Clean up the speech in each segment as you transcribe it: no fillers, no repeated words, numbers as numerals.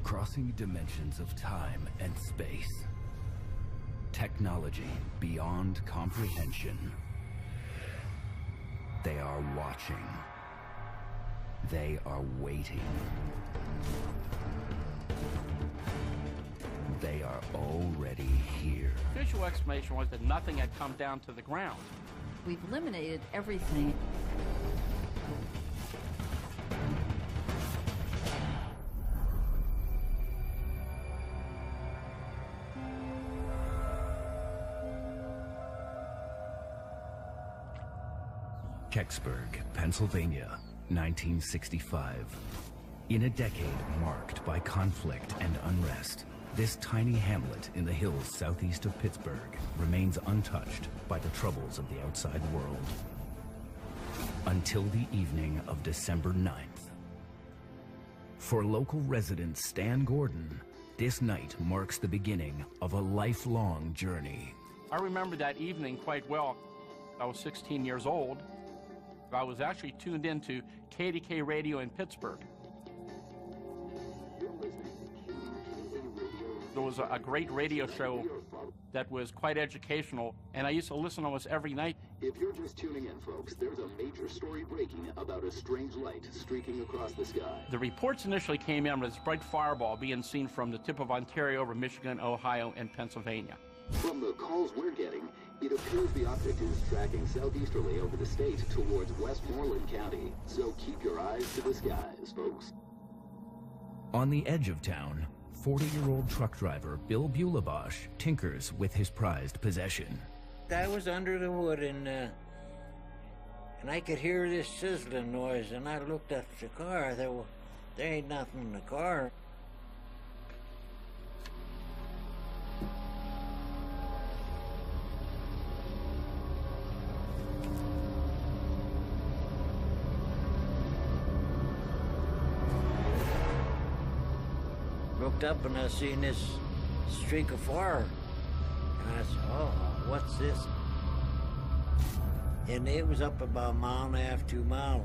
Crossing dimensions of time and space. Technology beyond comprehension. They are watching. They are waiting. They are already here. Official explanation was that nothing had come down to the ground. We've eliminated everything. Kecksburg, Pennsylvania, 1965. In a decade marked by conflict and unrest, this tiny hamlet in the hills southeast of Pittsburgh remains untouched by the troubles of the outside world. Until the evening of December 9th. For local resident Stan Gordon, this night marks the beginning of a lifelong journey. I remember that evening quite well. I was 16 years old. I was actually tuned into KDK radio in Pittsburgh. There was a great radio show that was quite educational, and I used to listen almost every night. If you're just tuning in, folks, there's a major story breaking about a strange light streaking across the sky. The reports initially came in with this bright fireball being seen from the tip of Ontario over Michigan, Ohio, and Pennsylvania. From the calls we're getting, it appears the object is tracking southeasterly over the state towards Westmoreland County. So keep your eyes to the skies, folks. On the edge of town, 40-year-old truck driver Bill Bulebosh tinkers with his prized possession. I was under the wood and I could hear this sizzling noise, and I looked at the car. I thought, well, there ain't nothing in the car. Looked up and I seen this streak of fire, and I said, oh, what's this? And it was up about a mile and a half, 2 miles.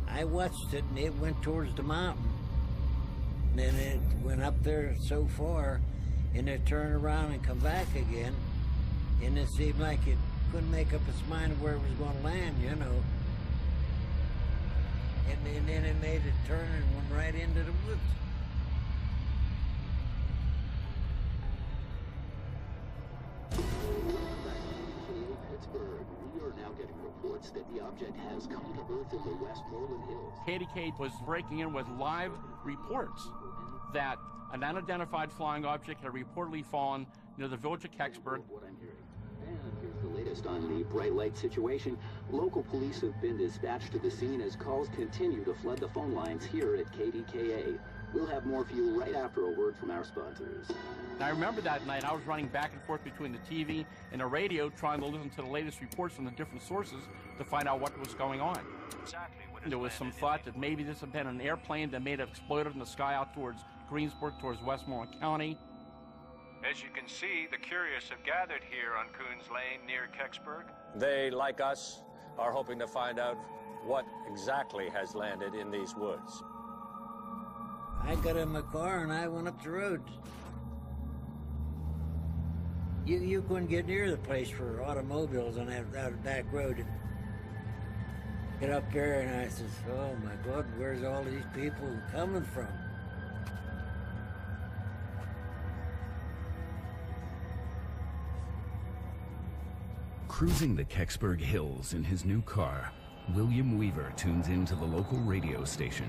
I watched it and it went towards the mountain. And then it went up there so far, and it turned around and come back again, and it seemed like it couldn't make up its mind where it was going to land, you know. And then it made a turn and went right into the woods. Pittsburgh, we are now getting reports that the object has come to Earth in the Westmoreland Hills. KDK was breaking in with live reports that an unidentified flying object had reportedly fallen near the village of Kecksburg. What I'm hearing. And here's the latest on the bright light situation. Local police have been dispatched to the scene as calls continue to flood the phone lines here at KDKA. We'll have more for you right after a word from our sponsors. And I remember that night I was running back and forth between the TV and the radio trying to listen to the latest reports from the different sources to find out what was going on. There was some thought that maybe this had been an airplane that may have exploded in the sky out towards Greensburg, towards Westmoreland County. As you can see, the curious have gathered here on Coons Lane near Kecksburg. They, like us, are hoping to find out what exactly has landed in these woods. I got in my car and I went up the road. You couldn't get near the place for automobiles on that back road. Get up there and I says, oh my God, where's all these people coming from? Cruising the Kecksburg Hills in his new car, William Weaver tunes into the local radio station.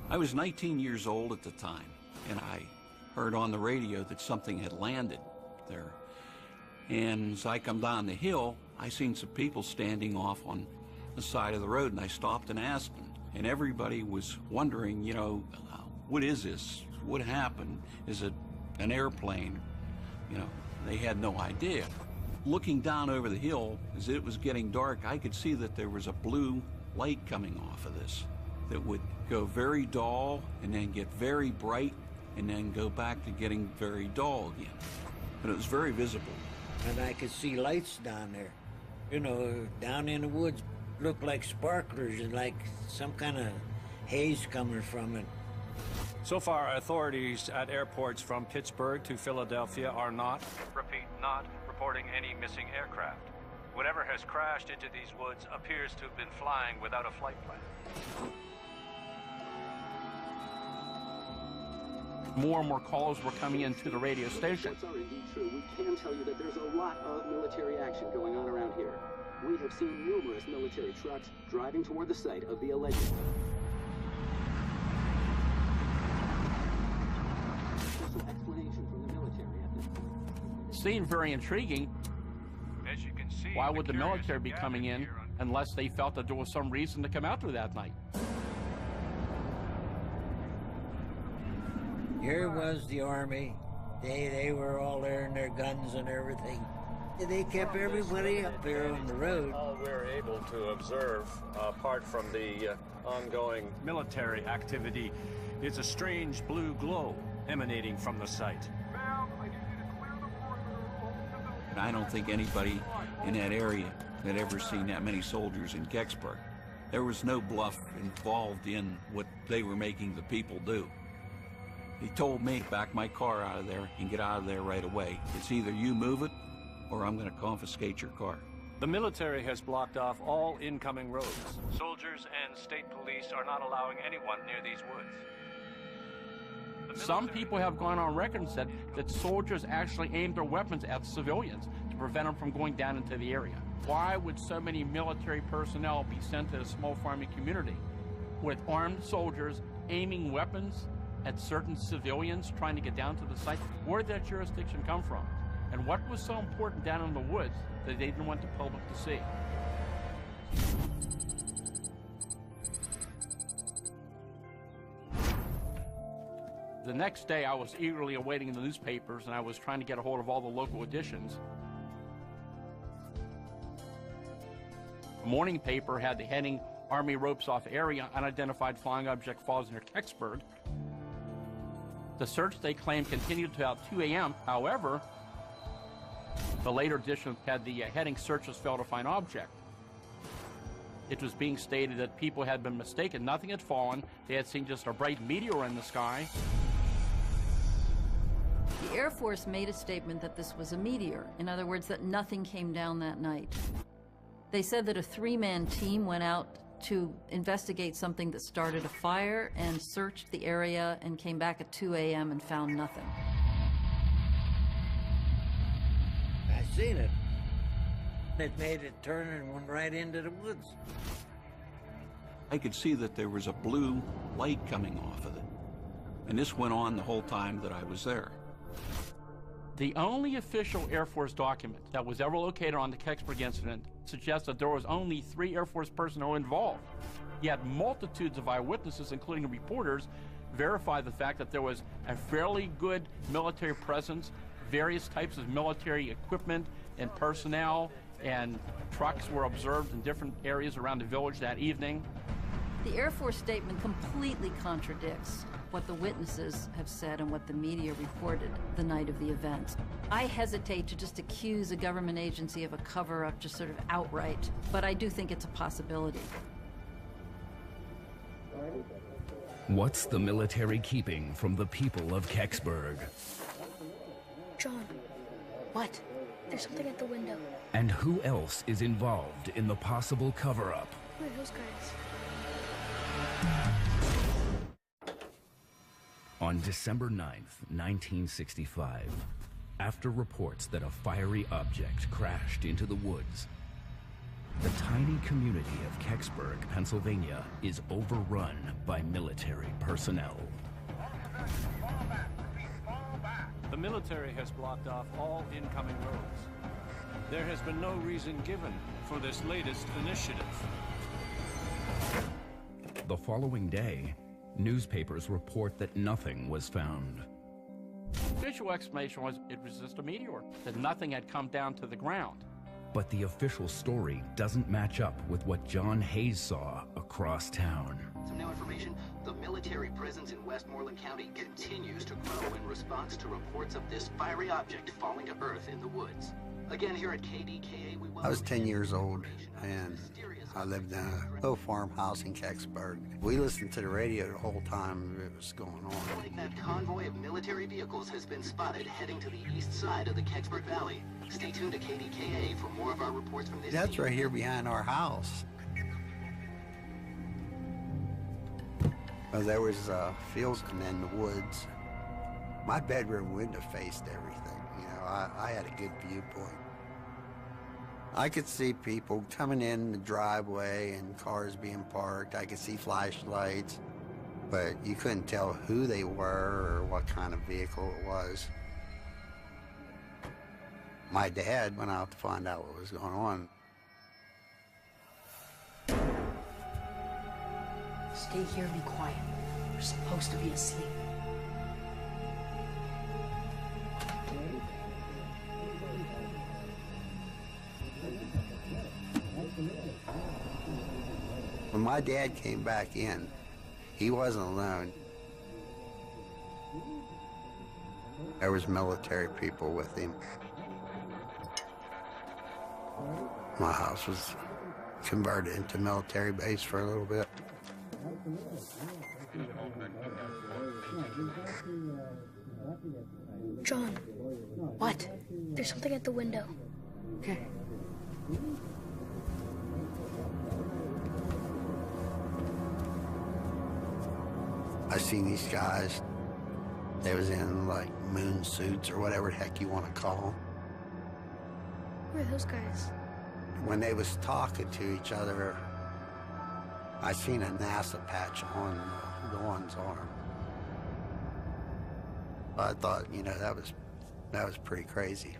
I was 19 years old at the time, and I heard on the radio that something had landed there. And as I come down the hill, I seen some people standing off on the side of the road, and I stopped and asked them. And everybody was wondering, you know, what is this? What happened? Is it an airplane? You know, they had no idea. Looking down over the hill, as it was getting dark, I could see that there was a blue light coming off of this that would go very dull and then get very bright and then go back to getting very dull again. But it was very visible. And I could see lights down there, you know, down in the woods. Looked like sparklers and like some kind of haze coming from it. So far, authorities at airports from Pittsburgh to Philadelphia are not, repeat, not reporting any missing aircraft. Whatever has crashed into these woods appears to have been flying without a flight plan. More and more calls were coming into the radio station. Reports are indeed true. We can tell you that there's a lot of military action going on around here. We have seen numerous military trucks driving toward the site of the alleged. Explanation from the military at this point. Seemed very intriguing. As you can see, Why would the military be coming in unless they felt that there was some reason to come out there that night? Here was the army. They were all there in their guns and everything. They kept everybody up there on the road. All we're able to observe, apart from the ongoing military activity, is a strange blue glow emanating from the site. I don't think anybody in that area had ever seen that many soldiers in Kecksburg. There was no bluff involved in what they were making the people do. He told me, back my car out of there and get out of there right away. It's either you move it or I'm going to confiscate your car. The military has blocked off all incoming roads. Soldiers and state police are not allowing anyone near these woods. Some people have gone on record and said that soldiers actually aimed their weapons at civilians to prevent them from going down into the area. Why would so many military personnel be sent to a small farming community with armed soldiers aiming weapons at certain civilians trying to get down to the site? Where did that jurisdiction come from? And what was so important down in the woods that they didn't want the public to see? The next day, I was eagerly awaiting the newspapers, and I was trying to get a hold of all the local editions. The morning paper had the heading, Army ropes off area, unidentified flying object falls near Kecksburg. The search, they claimed, continued to about 2 a.m. However, the later edition had the heading, searches failed to find object. It was being stated that people had been mistaken. Nothing had fallen. They had seen just a bright meteor in the sky. The Air Force made a statement that this was a meteor. In other words, that nothing came down that night. They said that a 3-man team went out to investigate something that started a fire and searched the area and came back at 2 a.m. and found nothing. I seen it. It made it turn and went right into the woods. I could see that there was a blue light coming off of it. And this went on the whole time that I was there. The only official Air Force document that was ever located on the Kecksburg incident suggests that there was only 3 Air Force personnel involved. Yet multitudes of eyewitnesses, including reporters, verify the fact that there was a fairly good military presence, various types of military equipment and personnel, and trucks were observed in different areas around the village that evening. The Air Force statement completely contradicts what the witnesses have said and what the media reported the night of the event. I hesitate to just accuse a government agency of a cover-up just sort of outright, but I do think it's a possibility. What's the military keeping from the people of Kecksburg? John. What? There's something at the window. And who else is involved in the possible cover-up? Who are those guys? On December 9th, 1965, after reports that a fiery object crashed into the woods, the tiny community of Kecksburg, Pennsylvania, is overrun by military personnel. The military has blocked off all incoming roads. There has been no reason given for this latest initiative. The following day, newspapers report that nothing was found. The official explanation was it was just a meteor, that nothing had come down to the ground. But the official story doesn't match up with what John Hayes saw across town. Some new information. The military presence in Westmoreland County continues to grow in response to reports of this fiery object falling to earth in the woods. Again, here at KDKA, we I was 10 years old, and I lived in a little farmhouse in Kecksburg. We listened to the radio the whole time it was going on. That convoy of military vehicles has been spotted heading to the east side of the Kecksburg Valley. Stay tuned to KDKA for more of our reports from this That's right here behind our house. There was fields and then the woods. My bedroom window faced everything. You know, I had a good viewpoint. I could see people coming in the driveway and cars being parked. I could see flashlights, but you couldn't tell who they were or what kind of vehicle it was. My dad went out to find out what was going on. Stay here and be quiet. We're supposed to be asleep. When my dad came back in, he wasn't alone. There was military people with him. My house was converted into a military base for a little bit. John. What? There's something at the window. Okay. I seen these guys. They was in like moon suits or whatever the heck you want to call them. Who are those guys? When they was talking to each other, I seen a NASA patch on the one's arm. I thought, you know, that was pretty crazy.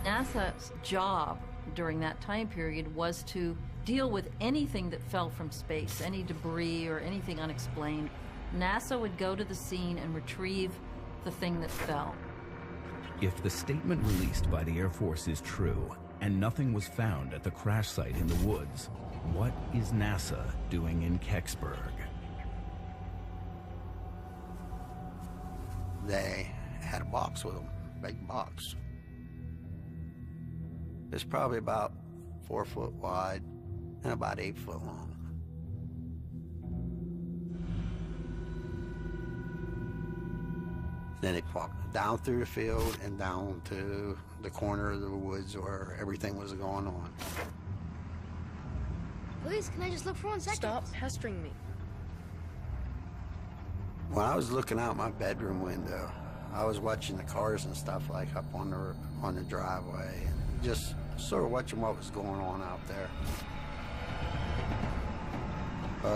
NASA's job during that time period was to deal with anything that fell from space, any debris or anything unexplained. NASA would go to the scene and retrieve the thing that fell. If the statement released by the Air Force is true, and nothing was found at the crash site in the woods, what is NASA doing in Kecksburg? They had a box with them, big box. It's probably about 4 foot wide and about 8 foot long. Then it walked down through the field and down to the corner of the woods where everything was going on. Please, can I just look for 1 second? Stop pestering me. When I was looking out my bedroom window, I was watching the cars and stuff like up on the driveway and just sort of watching what was going on out there.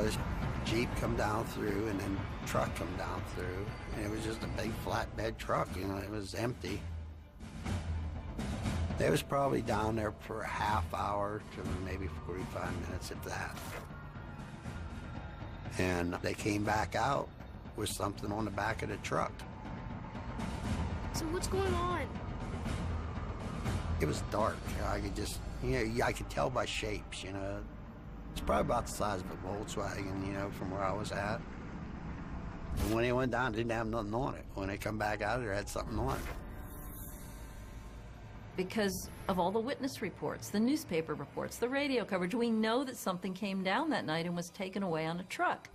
This Jeep come down through and then truck come down through, and it was just a big flatbed truck, you know, it was empty. They was probably down there for a half hour to maybe 45 minutes, if that. And they came back out with something on the back of the truck. So what's going on? It was dark. I could just, you know, I could tell by shapes, you know. It's probably about the size of a Volkswagen, you know, from where I was at. And when they went down, it didn't have nothing on it. When they come back out of there, it had something on it. Because of all the witness reports, the newspaper reports, the radio coverage, we know that something came down that night and was taken away on a truck.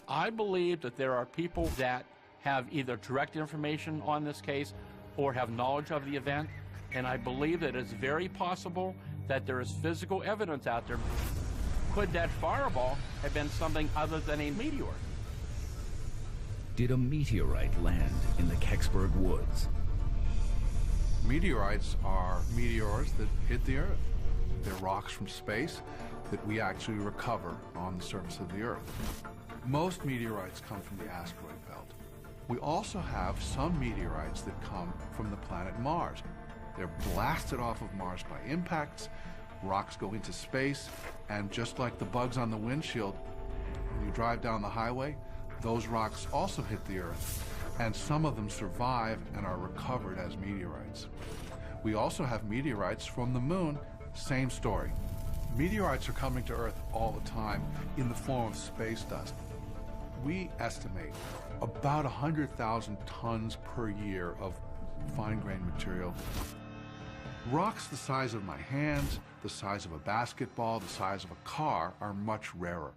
I believe that there are people that have either direct information on this case or have knowledge of the event, and I believe that it's very possible that there is physical evidence out there. Could that fireball have been something other than a meteor? Did a meteorite land in the Kecksburg woods? Meteorites are meteors that hit the Earth. They're rocks from space that we actually recover on the surface of the Earth. Most meteorites come from the asteroid belt. We also have some meteorites that come from the planet Mars. They're blasted off of Mars by impacts, rocks go into space, and just like the bugs on the windshield, when you drive down the highway, those rocks also hit the Earth, and some of them survive and are recovered as meteorites. We also have meteorites from the moon, same story. Meteorites are coming to Earth all the time in the form of space dust. We estimate about 100,000 tons per year of fine-grained material. Rocks the size of my hands, the size of a basketball, the size of a car are much rarer.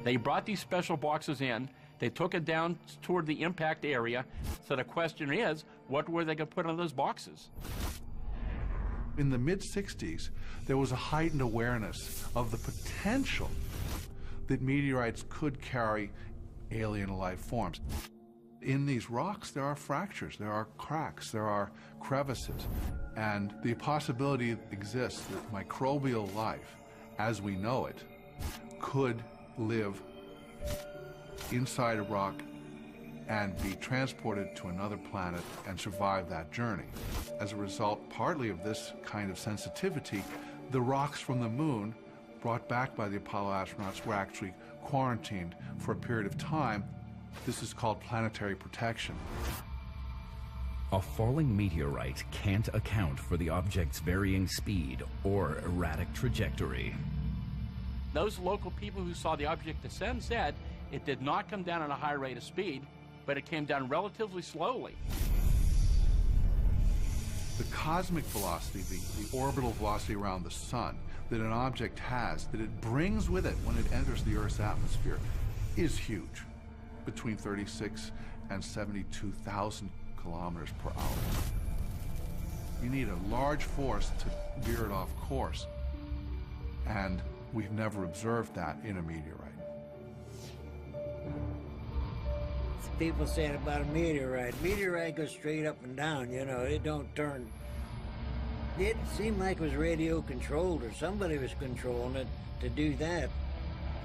They brought these special boxes in. They took it down toward the impact area. So the question is, what were they going to put in those boxes? In the mid-60s, there was a heightened awareness of the potential that meteorites could carry alien life forms. In these rocks, there are fractures, there are cracks, there are crevices, and the possibility exists that microbial life, as we know it, could live inside a rock and be transported to another planet and survive that journey. As a result, partly of this kind of sensitivity, the rocks from the moon brought back by the Apollo astronauts were actually quarantined for a period of time. This is called planetary protection. A falling meteorite can't account for the object's varying speed or erratic trajectory. Those local people who saw the object descend said it did not come down at a high rate of speed, but it came down relatively slowly. The cosmic velocity, the orbital velocity around the sun that an object has, that it brings with it when it enters the Earth's atmosphere, is huge, between 36 and 72,000 kilometers per hour. You need a large force to veer it off course, and we've never observed that in a meteorite. People saying about a meteorite. Meteorite goes straight up and down, you know, it don't turn. It seemed like it was radio controlled, or somebody was controlling it to do that.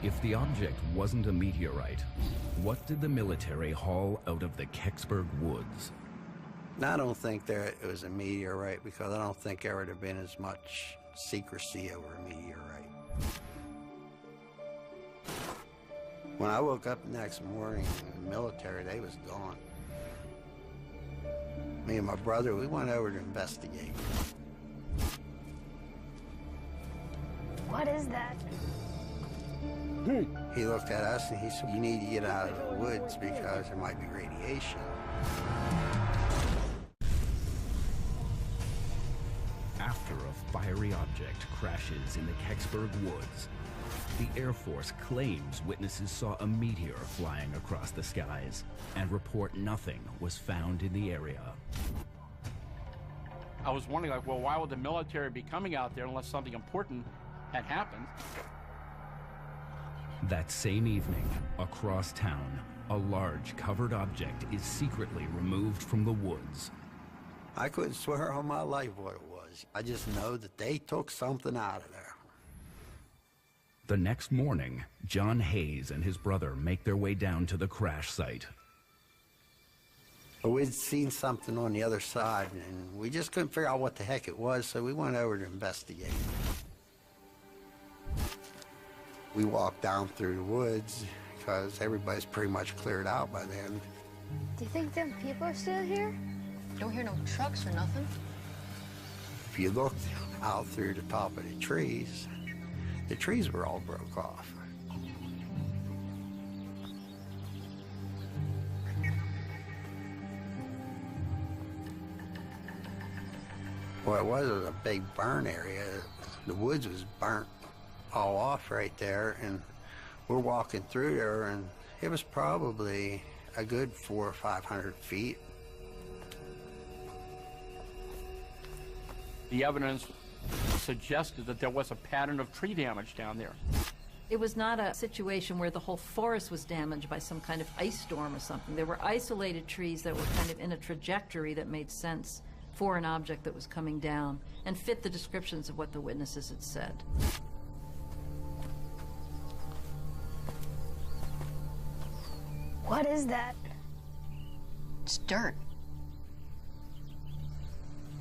If the object wasn't a meteorite, what did the military haul out of the Kecksburg woods? I don't think it was a meteorite, because I don't think there would have been as much secrecy over a meteorite. When I woke up the next morning in the military, they was gone. Me and my brother, we went over to investigate. What is that? He looked at us and he said, "You need to get out of the woods because there might be radiation." After a fiery object crashes in the Kecksburg woods, the Air Force claims witnesses saw a meteor flying across the skies and report nothing was found in the area. I was wondering, like, well, why would the military be coming out there unless something important had happened? That same evening, across town, a large covered object is secretly removed from the woods. I couldn't swear on my life what it was. I just know that they took something out of there. The next morning, John Hayes and his brother make their way down to the crash site. We'd seen something on the other side, and we just couldn't figure out what the heck it was, so we went over to investigate. We walked down through the woods, because everybody's pretty much cleared out by then. Do you think them people are still here? Don't hear no trucks or nothing. If you looked out through the top of the trees were all broke off. What it was a big burn area. The woods was burnt all off right there, and we're walking through there, and it was probably a good 400 or 500 feet. The evidence suggested that there was a pattern of tree damage down there. It was not a situation where the whole forest was damaged by some kind of ice storm or something. There were isolated trees that were kind of in a trajectory that made sense for an object that was coming down and fit the descriptions of what the witnesses had said. What is that? It's dirt.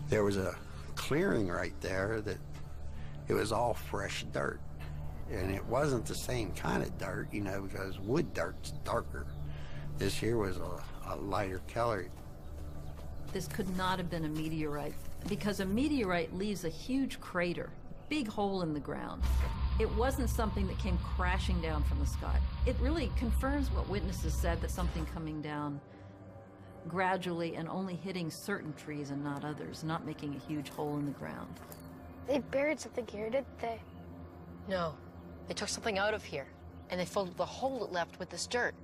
There was a clearing right there that it was all fresh dirt. And it wasn't the same kind of dirt, you know, because wood dirt's darker. This here was a lighter color. This could not have been a meteorite, because a meteorite leaves a huge crater, big hole in the ground. It wasn't something that came crashing down from the sky. It really confirms what witnesses said, that something coming down gradually and only hitting certain trees and not others, not making a huge hole in the ground. They buried something here, didn't they? No. They took something out of here, and they filled the hole it left with this dirt.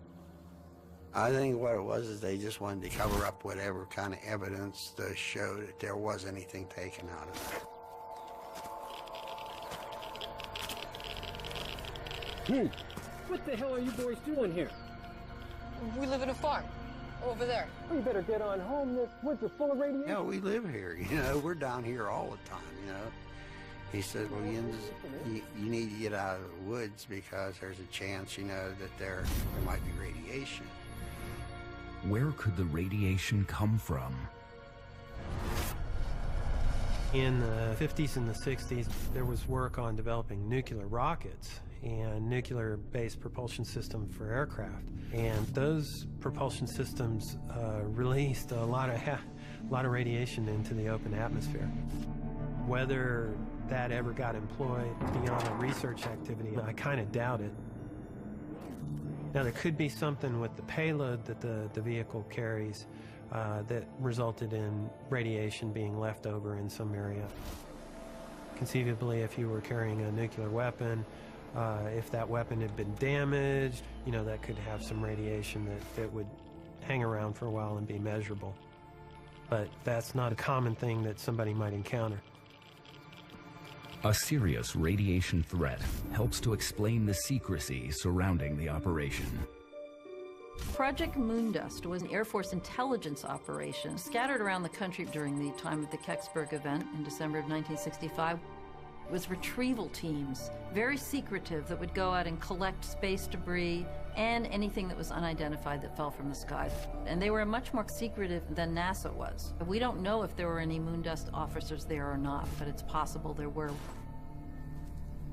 I think what it was is they just wanted to cover up whatever kind of evidence to show that there was anything taken out of it. What the hell are you boys doing here? We live in a farm, over there. Well, you better get on home. This woods are full of radiation. Yeah, we live here, you know, we're down here all the time, you know. He said, well, you need to get out of the woods because there's a chance, you know, that there might be radiation. Where could the radiation come from? In the 50s and the 60s, there was work on developing nuclear rockets and nuclear-based propulsion system for aircraft. And those propulsion systems released a lot of radiation into the open atmosphere. Whether that ever got employed beyond a research activity, I kind of doubt it. Now, there could be something with the payload that the vehicle carries that resulted in radiation being left over in some area. Conceivably, if you were carrying a nuclear weapon, if that weapon had been damaged, you know, that could have some radiation that would hang around for a while and be measurable. But that's not a common thing that somebody might encounter. A serious radiation threat helps to explain the secrecy surrounding the operation. Project Moondust was an Air Force intelligence operation scattered around the country during the time of the Kecksburg event in December of 1965. It was retrieval teams, very secretive, that would go out and collect space debris and anything that was unidentified that fell from the sky. And they were much more secretive than NASA was. We don't know if there were any Moondust officers there or not, but it's possible there were.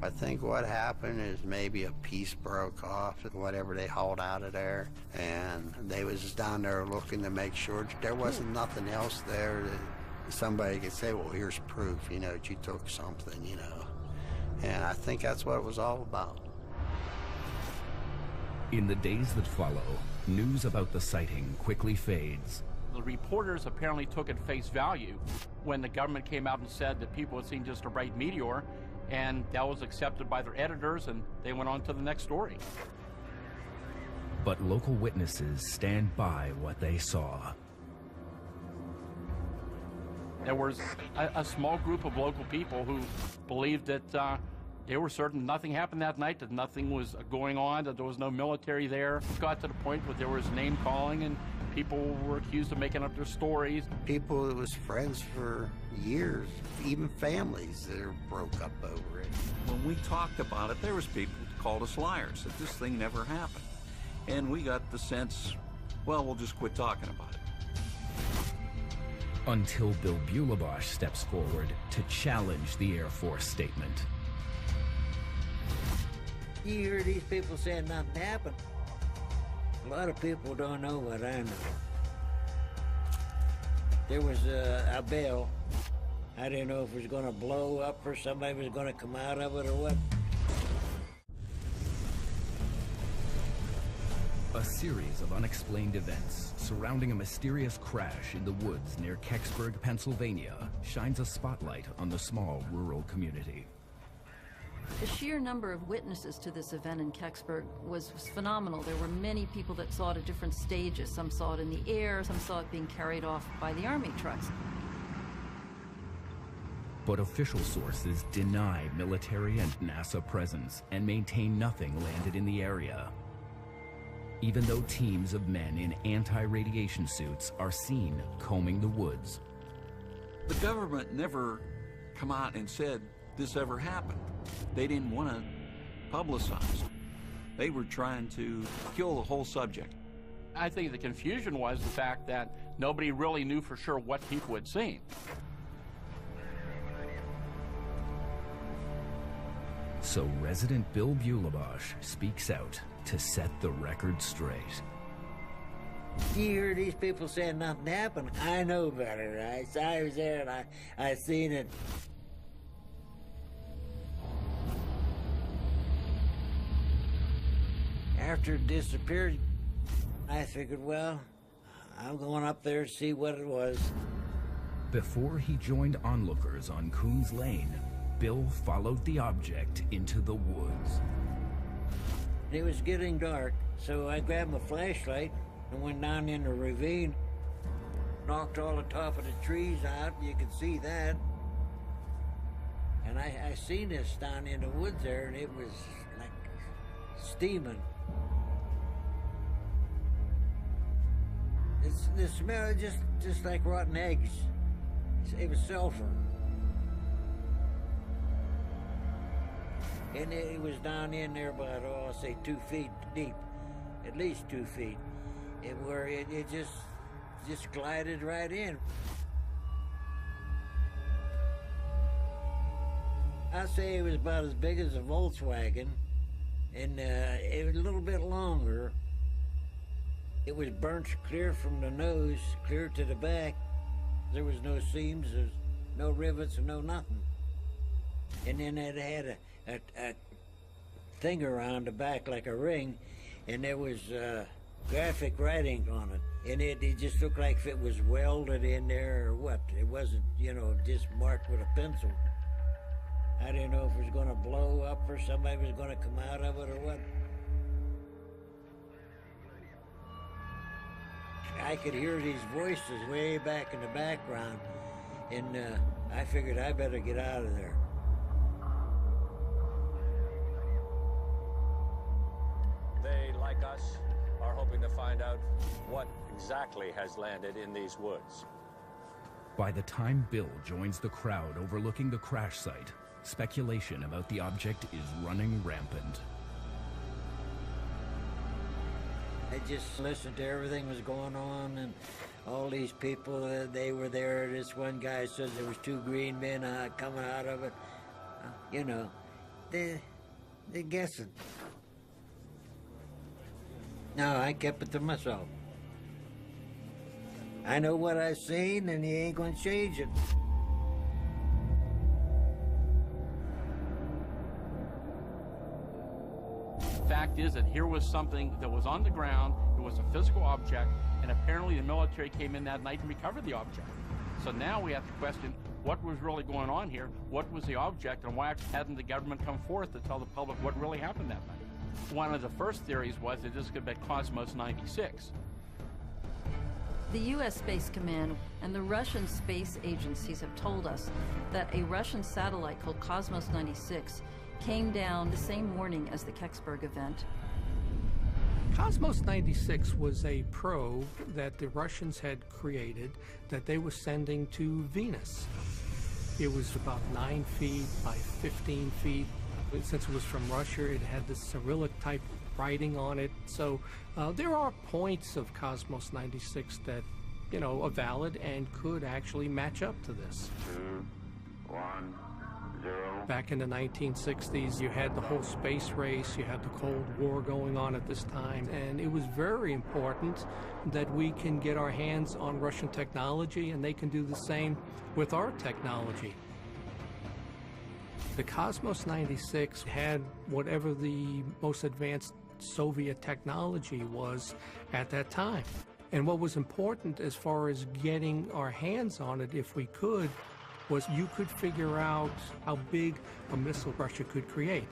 I think what happened is maybe a piece broke off, whatever they hauled out of there, and they was just down there looking to make sure there wasn't nothing else there that somebody could say, well, here's proof, you know, that you took something, you know. And I think that's what it was all about. In the days that follow, news about the sighting quickly fades. The reporters apparently took at face value when the government came out and said that people had seen just a bright meteor, and that was accepted by their editors, and they went on to the next story. But local witnesses stand by what they saw. There was a small group of local people who believed that they were certain nothing happened that night, that nothing was going on, that there was no military there. It got to the point where there was name calling and people were accused of making up their stories. People that was friends for years, even families that are broke up over it. When we talked about it, there was people who called us liars, that this thing never happened. And we got the sense, well, we'll just quit talking about it. Until Bill Bulebosh steps forward to challenge the Air Force statement. You hear these people saying nothing happened. A lot of people don't know what I know. There was a bell. I didn't know if it was going to blow up or somebody was going to come out of it or what. A series of unexplained events surrounding a mysterious crash in the woods near Kecksburg, Pennsylvania, shines a spotlight on the small rural community. The sheer number of witnesses to this event in Kecksburg was phenomenal. There were many people that saw it at different stages. Some saw it in the air, some saw it being carried off by the Army trucks. But official sources deny military and NASA presence and maintain nothing landed in the area. Even though teams of men in anti-radiation suits are seen combing the woods. The government never come out and said this ever happened. They didn't want to publicize. They were trying to kill the whole subject. I think the confusion was the fact that nobody really knew for sure what people had seen. So resident Bill Bulebosh speaks out to set the record straight. You hear these people saying nothing happened. I know better, right? So I was there and I seen it. After it disappeared, I figured, well, I'm going up there to see what it was. Before he joined onlookers on Coons Lane, Bill followed the object into the woods. It was getting dark, so I grabbed my flashlight and went down in the ravine, knocked all the top of the trees out, you could see that. And I seen this down in the woods there, and it was like steaming. The smell just like rotten eggs. It was sulfur. And it was down in there about, I'll say 2 feet deep, at least 2 feet, where it just glided right in. I'd say it was about as big as a Volkswagen, and it was a little bit longer. It was burnt clear from the nose, clear to the back. There was no seams, there's no rivets, or no nothing. And then it had a thing around the back like a ring, and there was graphic writing on it. And it just looked like if it was welded in there or what. It wasn't, just marked with a pencil. I didn't know if it was going to blow up or somebody was going to come out of it or what. I could hear these voices way back in the background, and I figured I better get out of there. They, like us, are hoping to find out what exactly has landed in these woods. By the time Bill joins the crowd overlooking the crash site, speculation about the object is running rampant. I just listened to everything that was going on, and all these people, they were there. This one guy says there was 2 green men coming out of it. They're guessing. No, I kept it to myself. I know what I've seen, and you ain't gonna change it. Fact is that here was something that was on the ground, it was a physical object, and apparently the military came in that night and recovered the object. So now we have to question what was really going on here, what was the object, and why hadn't the government come forth to tell the public what really happened that night? One of the first theories was that this could have been Cosmos 96. The U.S. Space Command and the Russian space agencies have told us that a Russian satellite called Cosmos 96 came down the same morning as the Kecksburg event. Cosmos 96 was a probe that the Russians had created that they were sending to Venus. It was about 9 feet by 15 feet. Since it was from Russia, it had this Cyrillic type writing on it. So there are points of Cosmos 96 that, are valid and could actually match up to this. 2, 1, 0. Back in the 1960s, you had the whole space race, you had the Cold War going on at this time, and it was very important that we can get our hands on Russian technology and they can do the same with our technology. The Cosmos 96 had whatever the most advanced Soviet technology was at that time. And what was important as far as getting our hands on it, if we could, was you could figure out how big a missile Russia could create.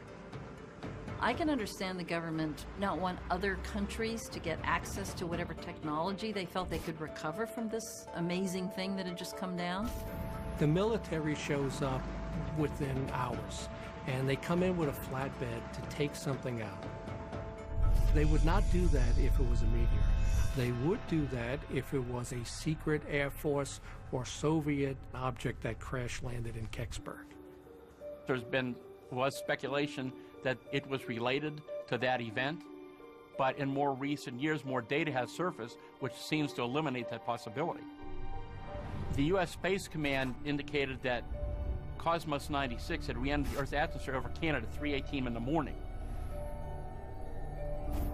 I can understand the government not want other countries to get access to whatever technology they felt they could recover from this amazing thing that had just come down. The military shows up within hours, and they come in with a flatbed to take something out. They would not do that if it was a meteor. They would do that if it was a secret Air Force or Soviet object that crash landed in Kecksburg. Was speculation that it was related to that event, but in more recent years, more data has surfaced, which seems to eliminate that possibility. The U.S. Space Command indicated that Cosmos 96 had re-entered the Earth's atmosphere over Canada at 3:18 in the morning.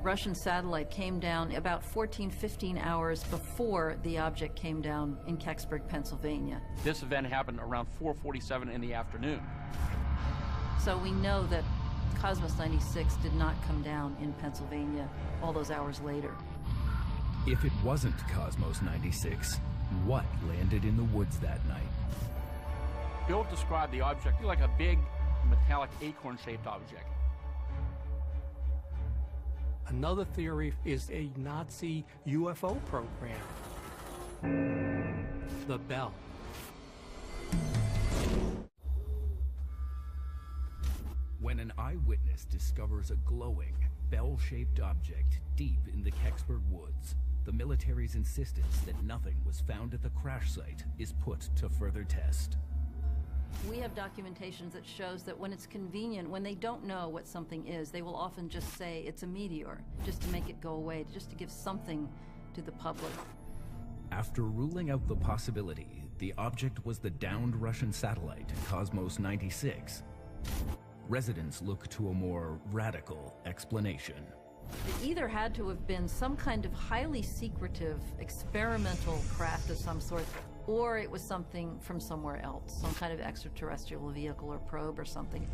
Russian satellite came down about 15 hours before the object came down in Kecksburg, Pennsylvania. This event happened around 4:47 in the afternoon. So we know that Cosmos 96 did not come down in Pennsylvania all those hours later. If it wasn't Cosmos 96, what landed in the woods that night? Bill described the object like a big metallic acorn-shaped object. Another theory is a Nazi UFO program. The Bell. When an eyewitness discovers a glowing, bell-shaped object deep in the Kecksburg woods, the military's insistence that nothing was found at the crash site is put to further test. We have documentation that shows that when it's convenient, when they don't know what something is, they will often just say it's a meteor, just to make it go away, just to give something to the public. After ruling out the possibility, the object was the downed Russian satellite, Cosmos 96. Residents look to a more radical explanation. It either had to have been some kind of highly secretive experimental craft of some sort, or it was something from somewhere else, some kind of extraterrestrial vehicle or probe or something.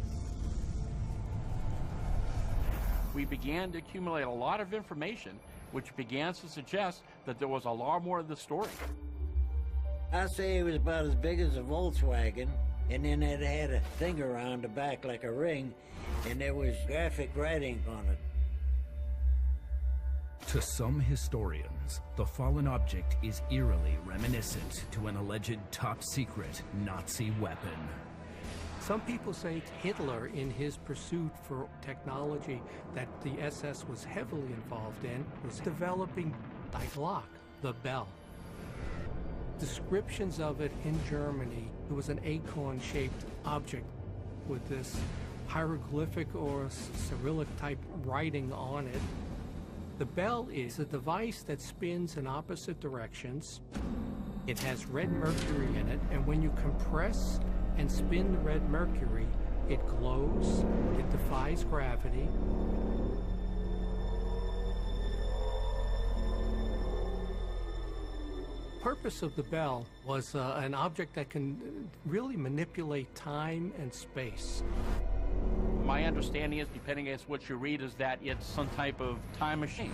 We began to accumulate a lot of information, which began to suggest that there was a lot more of the story. I say it was about as big as a Volkswagen, and then it had a thing around the back like a ring, and there was graphic writing on it. To some historians, the fallen object is eerily reminiscent to an alleged top-secret Nazi weapon. Some people say Hitler, in his pursuit for technology that the SS was heavily involved in, was developing Die Glock, the bell. Descriptions of it in Germany, it was an acorn-shaped object with this hieroglyphic or Cyrillic-type writing on it. The bell is a device that spins in opposite directions. It has red mercury in it, and when you compress and spin the red mercury, it glows, it defies gravity. The purpose of the bell was an object that can really manipulate time and space. My understanding is, depending on what you read, is that it's some type of time machine.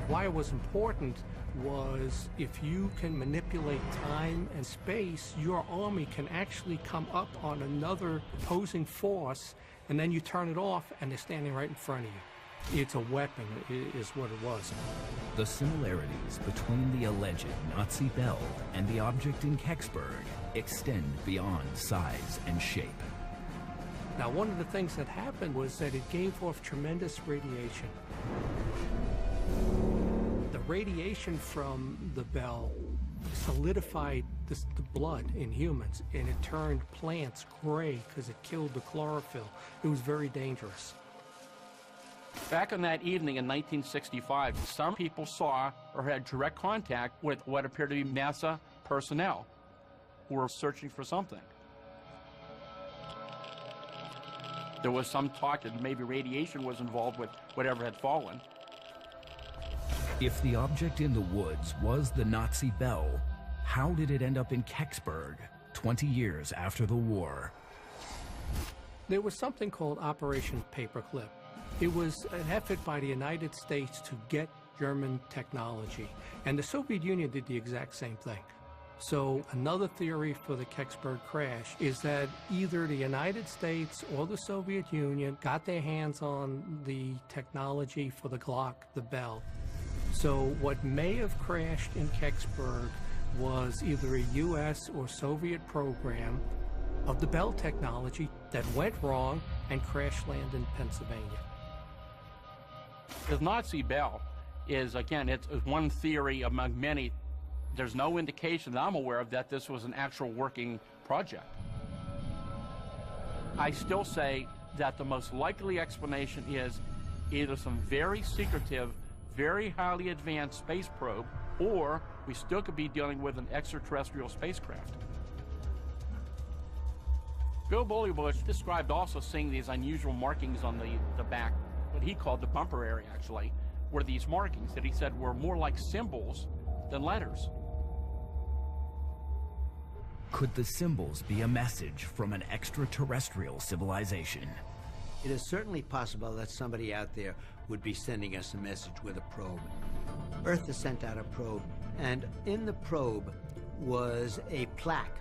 Why it was important was if you can manipulate time and space, your army can actually come up on another opposing force, and then you turn it off and they're standing right in front of you. It's a weapon, is what it was. The similarities between the alleged Nazi bell and the object in Kecksburg extend beyond size and shape. Now, one of the things that happened was that it gave off tremendous radiation. The radiation from the bell solidified the blood in humans, and it turned plants gray because it killed the chlorophyll. It was very dangerous. Back on that evening in 1965, some people saw or had direct contact with what appeared to be NASA personnel who were searching for something. There was some talk that maybe radiation was involved with whatever had fallen. If the object in the woods was the Nazi bell, how did it end up in Kecksburg 20 years after the war? There was something called Operation Paperclip. It was an effort by the United States to get German technology, and the Soviet Union did the exact same thing. So another theory for the Kecksburg crash is that either the United States or the Soviet Union got their hands on the technology for the Glock, the bell. So what may have crashed in Kecksburg was either a US or Soviet program of the bell technology that went wrong and crash landed in Pennsylvania. The Nazi bell is, again, it's one theory among many. There's no indication that I'm aware of that this was an actual working project. I still say that the most likely explanation is either some very secretive, very highly advanced space probe, or we still could be dealing with an extraterrestrial spacecraft. Bill Bulebosh described also seeing these unusual markings on the back, what he called the bumper area actually, were these markings that he said were more like symbols than letters. Could the symbols be a message from an extraterrestrial civilization? It is certainly possible that somebody out there would be sending us a message with a probe. Earth has sent out a probe, and in the probe was a plaque.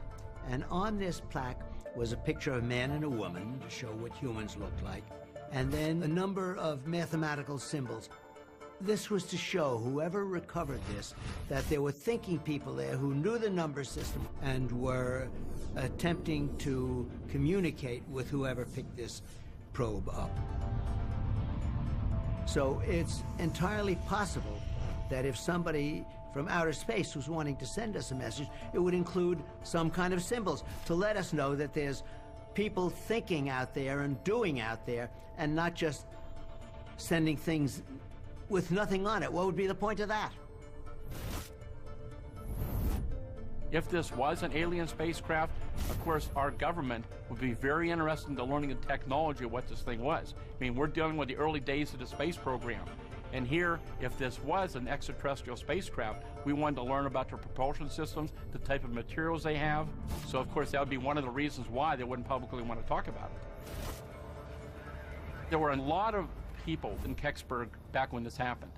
And on this plaque was a picture of a man and a woman to show what humans looked like, and then a number of mathematical symbols. This was to show whoever recovered this that there were thinking people there who knew the number system and were attempting to communicate with whoever picked this probe up. So it's entirely possible that if somebody from outer space was wanting to send us a message, it would include some kind of symbols to let us know that there's people thinking out there and doing out there, and not just sending things with nothing on it. What would be the point of that? If this was an alien spacecraft, of course, our government would be very interested in learning the technology of what this thing was. I mean, we're dealing with the early days of the space program. And here, if this was an extraterrestrial spacecraft, we wanted to learn about their propulsion systems, the type of materials they have. So, of course, that would be one of the reasons why they wouldn't publicly want to talk about it. There were a lot of people in Kecksburg back when this happened.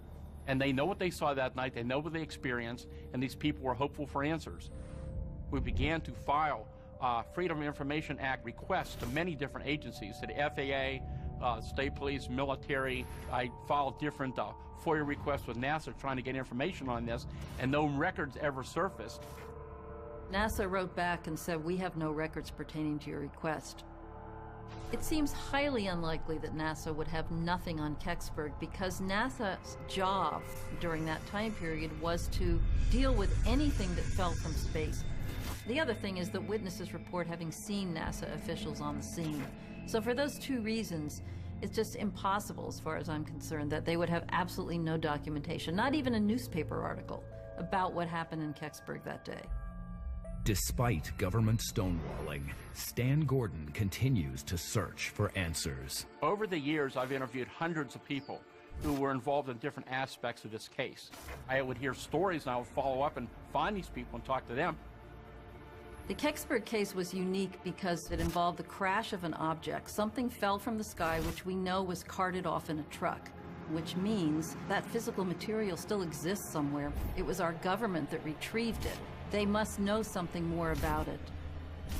And they know what they saw that night, they know what they experienced, and these people were hopeful for answers. We began to file Freedom of Information Act requests to many different agencies, to the FAA, state police, military. I filed different FOIA requests with NASA trying to get information on this, and no records ever surfaced. NASA wrote back and said, "We have no records pertaining to your request." It seems highly unlikely that NASA would have nothing on Kecksburg, because NASA's job during that time period was to deal with anything that fell from space. The other thing is that witnesses report having seen NASA officials on the scene. So for those two reasons, it's just impossible, as far as I'm concerned, that they would have absolutely no documentation, not even a newspaper article, about what happened in Kecksburg that day. Despite government stonewalling, Stan Gordon continues to search for answers. Over the years, I've interviewed hundreds of people who were involved in different aspects of this case. I would hear stories, and I would follow up and find these people and talk to them. The Kecksburg case was unique because it involved the crash of an object. Something fell from the sky, which we know was carted off in a truck, which means that physical material still exists somewhere. It was our government that retrieved it. They must know something more about it.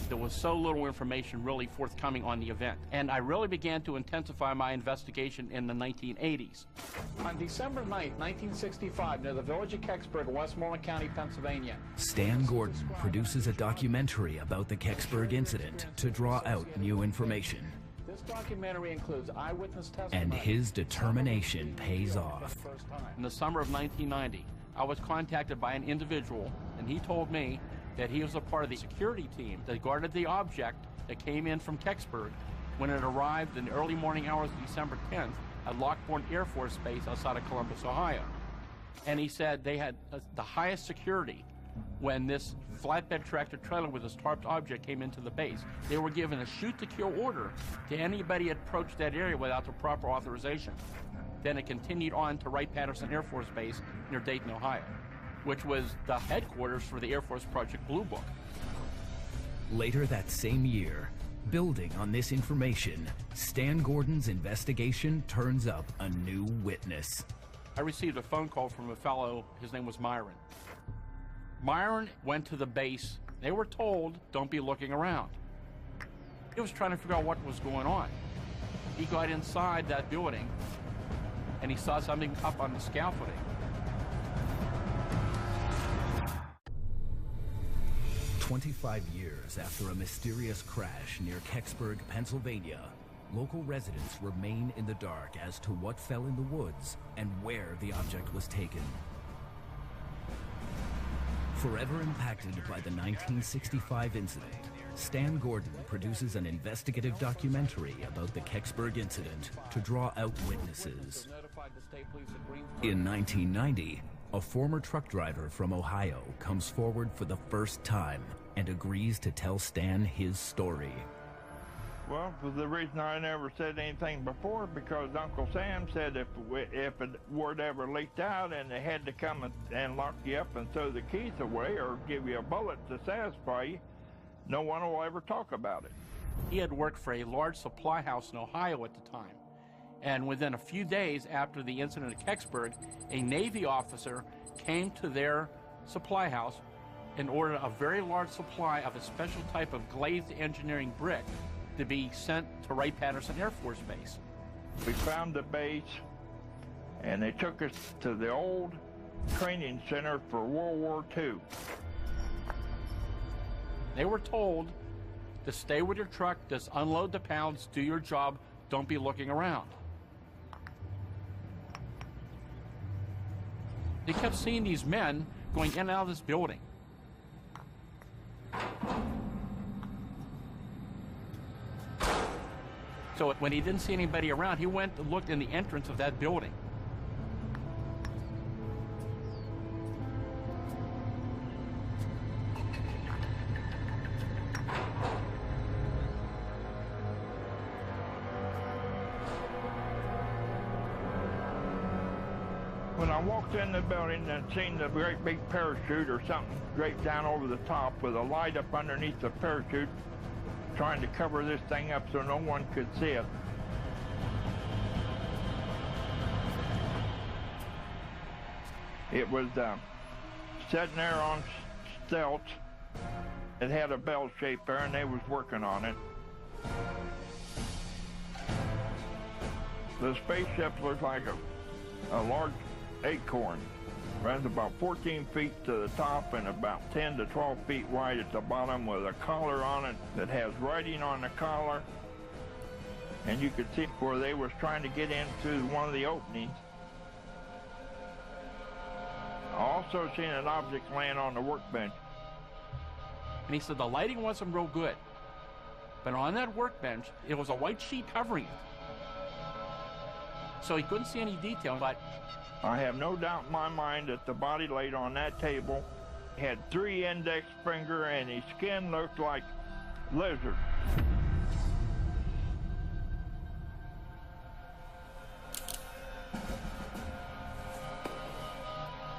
There was so little information really forthcoming on the event, and I really began to intensify my investigation in the 1980s. On December 9th, 1965, near the village of Kecksburg, Westmoreland County, Pennsylvania, Stan Gordon produces a documentary about the Kecksburg incident to draw out new information. This documentary includes eyewitness testimony. And his determination pays off. In the summer of 1990, I was contacted by an individual, and he told me that he was a part of the security team that guarded the object that came in from Kecksburg when it arrived in the early morning hours of December 10th at Lockbourne Air Force Base outside of Columbus, Ohio. And he said they had the highest security when this flatbed tractor trailer with this tarped object came into the base. They were given a shoot-to-kill order to anybody that approached that area without the proper authorization. Then it continued on to Wright-Patterson Air Force Base near Dayton, Ohio, which was the headquarters for the Air Force Project Blue Book. Later that same year, building on this information, Stan Gordon's investigation turns up a new witness. I received a phone call from a fellow, his name was Myron. Myron went to the base. They were told, don't be looking around. He was trying to figure out what was going on. He got inside that building, and he saw something up on the scaffolding. "25 years after a mysterious crash near Kecksburg, Pennsylvania, local residents remain in the dark as to what fell in the woods and where the object was taken. Forever impacted by the 1965 incident, Stan Gordon produces an investigative documentary about the Kecksburg incident to draw out witnesses. In 1990, a former truck driver from Ohio comes forward for the first time and agrees to tell Stan his story. Well, for the reason I never said anything before, because Uncle Sam said if a word ever leaked out and they had to come and lock you up and throw the keys away or give you a bullet to satisfy you, no one will ever talk about it. He had worked for a large supply house in Ohio at the time. And within a few days after the incident at Kecksburg, a Navy officer came to their supply house and ordered a very large supply of a special type of glazed engineering brick to be sent to Wright-Patterson Air Force Base. We found the base, and they took us to the old training center for World War II. They were told to stay with your truck, just unload the pounds, do your job, don't be looking around. They kept seeing these men going in and out of this building. So when he didn't see anybody around, he went and looked in the entrance of that building. When I walked in the building and seen the great big parachute or something draped down over the top with a light up underneath the parachute, trying to cover this thing up so no one could see it. It was sitting there on stilts. It had a bell shape there, and they was working on it. The spaceship looked like a large acorn. Runs about 14 feet to the top and about 10 to 12 feet wide at the bottom, with a collar on it that has writing on the collar. And you could see where they was trying to get into one of the openings. I also seen an object laying on the workbench. And he said the lighting wasn't real good, but on that workbench, it was a white sheet covering it. So he couldn't see any detail, but I have no doubt in my mind that the body laid on that table had 3 index finger, and his skin looked like lizard.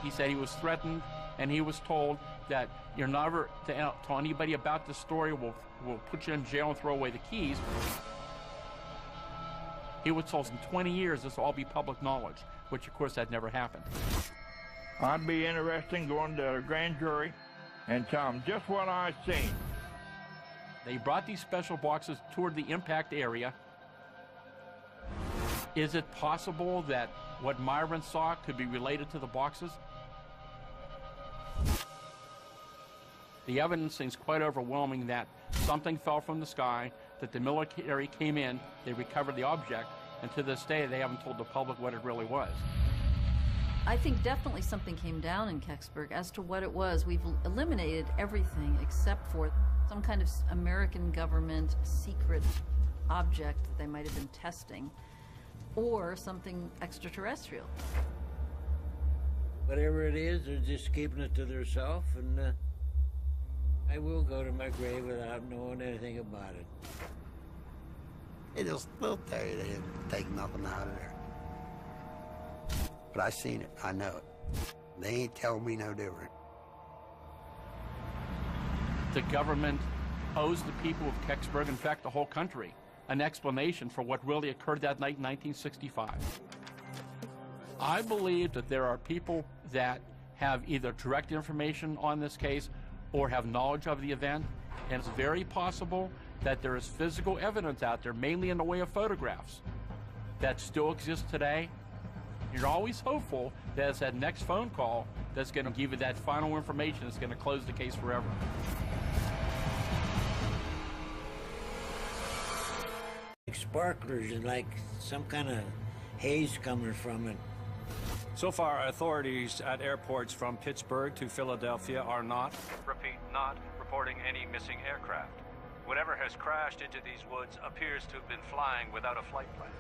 he said he was threatened, and he was told that you're never to tell anybody about this story. We'll put you in jail and throw away the keys. He was told in 20 years this will all be public knowledge, which of course that never happened. I'd be interested in going to a grand jury and tell them just what I seen. They brought these special boxes toward the impact area. Is it possible that what Myron saw could be related to the boxes? The evidence seems quite overwhelming that something fell from the sky, that the military came in, they recovered the object, and to this day they haven't told the public what it really was. I think definitely something came down in Kecksburg. As to what it was, we've eliminated everything except for some kind of American government secret object that they might have been testing, or something extraterrestrial. Whatever it is, they're just keeping it to themselves, and I will go to my grave without knowing anything about it. They'll tell you they didn't take nothing out of there. But I seen it, I know it. They ain't telling me no different. The government owes the people of Kecksburg, in fact the whole country, an explanation for what really occurred that night in 1965. I believe that there are people that have either direct information on this case or have knowledge of the event, and it's very possible that there is physical evidence out there, mainly in the way of photographs, that still exists today. You're always hopeful that it's that next phone call that's going to give you that final information that's going to close the case forever. Like sparklers and like some kind of haze coming from it. So far, authorities at airports from Pittsburgh to Philadelphia are not, repeat, not reporting any missing aircraft. Whatever has crashed into these woods appears to have been flying without a flight plan.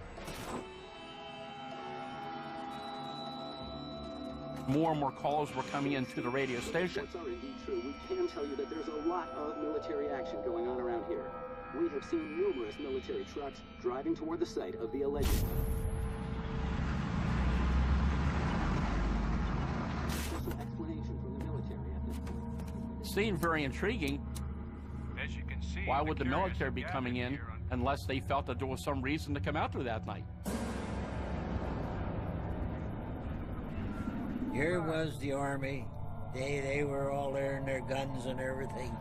More and more calls were coming into the radio station. Reports are indeed true. We can tell you that there's a lot of military action going on around here. We have seen numerous military trucks driving toward the site of the alleged. Some explanation from the military at this point. Seemed very intriguing. As you can see Why would the military be coming in unless they felt that there was some reason to come out there that night? Here was the Army. They were all there in their guns and everything.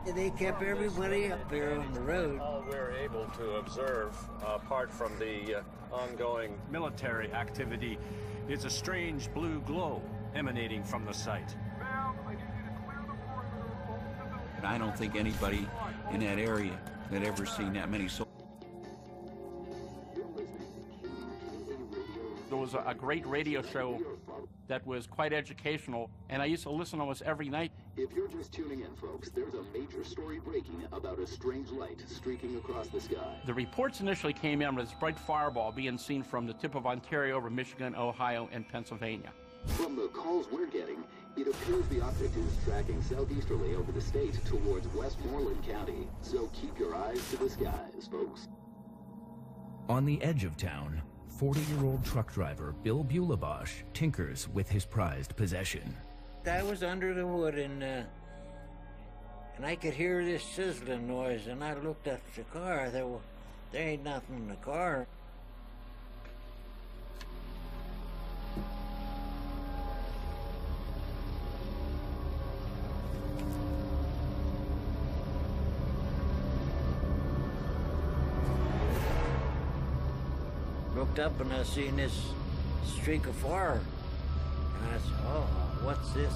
They kept everybody up there on the road. All we're able to observe, apart from the ongoing military activity, is a strange blue glow emanating from the site. And I don't think anybody in that area had ever seen that many soldiers. There was a great radio show that was quite educational, and I used to listen almost every night. If you're just tuning in, folks, there's a major story breaking about a strange light streaking across the sky. The reports initially came in with this bright fireball being seen from the tip of Ontario over Michigan, Ohio, and Pennsylvania. From the calls we're getting, it appears the object is tracking southeasterly over the state towards Westmoreland County, so keep your eyes to the skies, folks. On the edge of town, 40-year-old truck driver Bill Bulebosh tinkers with his prized possession. I was under the wood and I could hear this sizzling noise, and I looked up at the car. I thought, well, there ain't nothing in the car. Looked up and I seen this streak of fire. And I said, oh, what's this?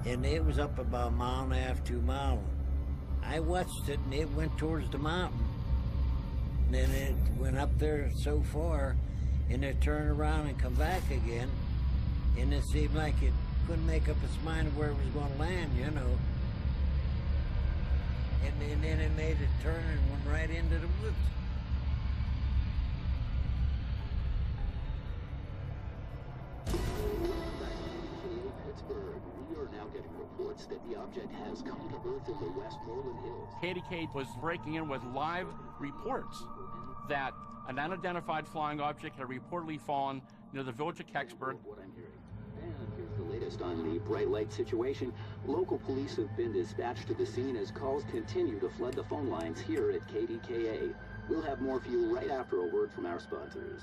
And it was up about 1.5 miles, 2 miles. I watched it and it went towards the mountain. And then it went up there so far and it turned around and come back again. And it seemed like it couldn't make up its mind where it was going to land, you know. And then it made a turn and went right into the woods. Pittsburgh, we are now getting reports that the object has come to Earth in the Westmoreland Hills. KDK was breaking in with live reports that an unidentified flying object had reportedly fallen near the village of Kecksburg. And here's the latest on the bright light situation. Local police have been dispatched to the scene as calls continue to flood the phone lines here at KDKA. We'll have more for you right after a word from our sponsors.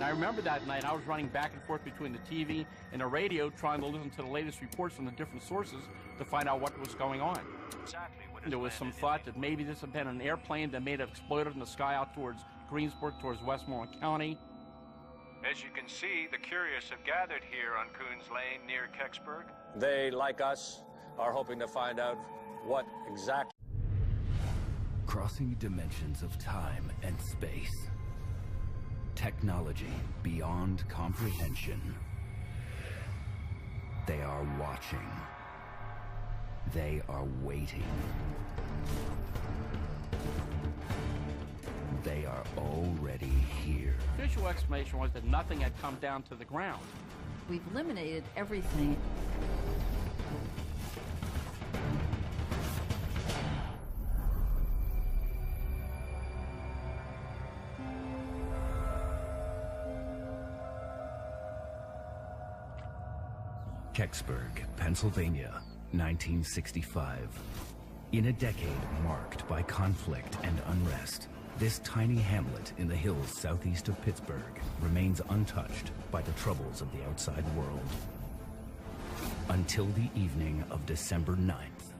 I remember that night I was running back and forth between the TV and the radio trying to listen to the latest reports from the different sources to find out what was going on. There was some thought that maybe this had been an airplane that may have exploded in the sky out towards Greensburg, towards Westmoreland County. As you can see, the curious have gathered here on Coons Lane near Kecksburg. They, like us, are hoping to find out what exactly. Crossing dimensions of time and space. Technology beyond comprehension. They are watching. They are waiting. They are already here. The official explanation was that nothing had come down to the ground. We've eliminated everything. Kecksburg, Pennsylvania, 1965. In a decade marked by conflict and unrest, this tiny hamlet in the hills southeast of Pittsburgh remains untouched by the troubles of the outside world. Until the evening of December 9th.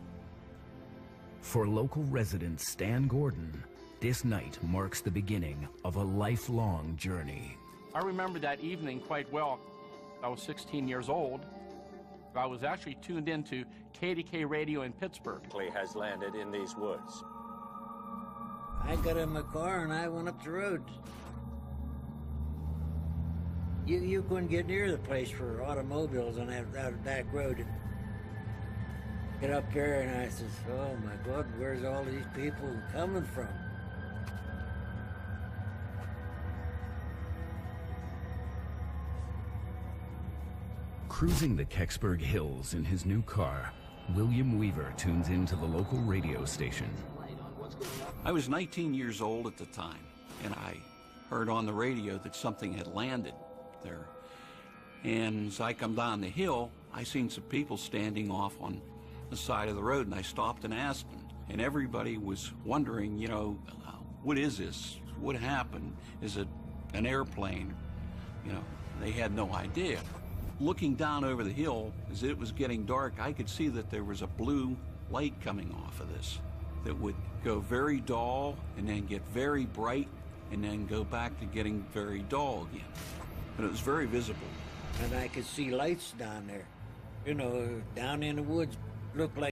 For local resident Stan Gordon, this night marks the beginning of a lifelong journey. I remember that evening quite well. I was 16 years old. I was actually tuned into KDK radio in Pittsburgh. Has landed in these woods. I got in my car and I went up the road. You couldn't get near the place for automobiles on that back road. Get up there and I says, oh my God, where's all these people coming from? Cruising the Kecksburg Hills in his new car, William Weaver tunes into the local radio station. I was 19 years old at the time, and I heard on the radio that something had landed there. And as I come down the hill, I seen some people standing off on the side of the road, and I stopped and asked them, And everybody was wondering, you know, what is this? What happened? Is it an airplane? You know, they had no idea. Looking down over the hill, as it was getting dark, I could see that there was a blue light coming off of this that would go very dull and then get very bright and then go back to getting very dull again. And it was very visible. And I could see lights down there, you know, down in the woods. Looked like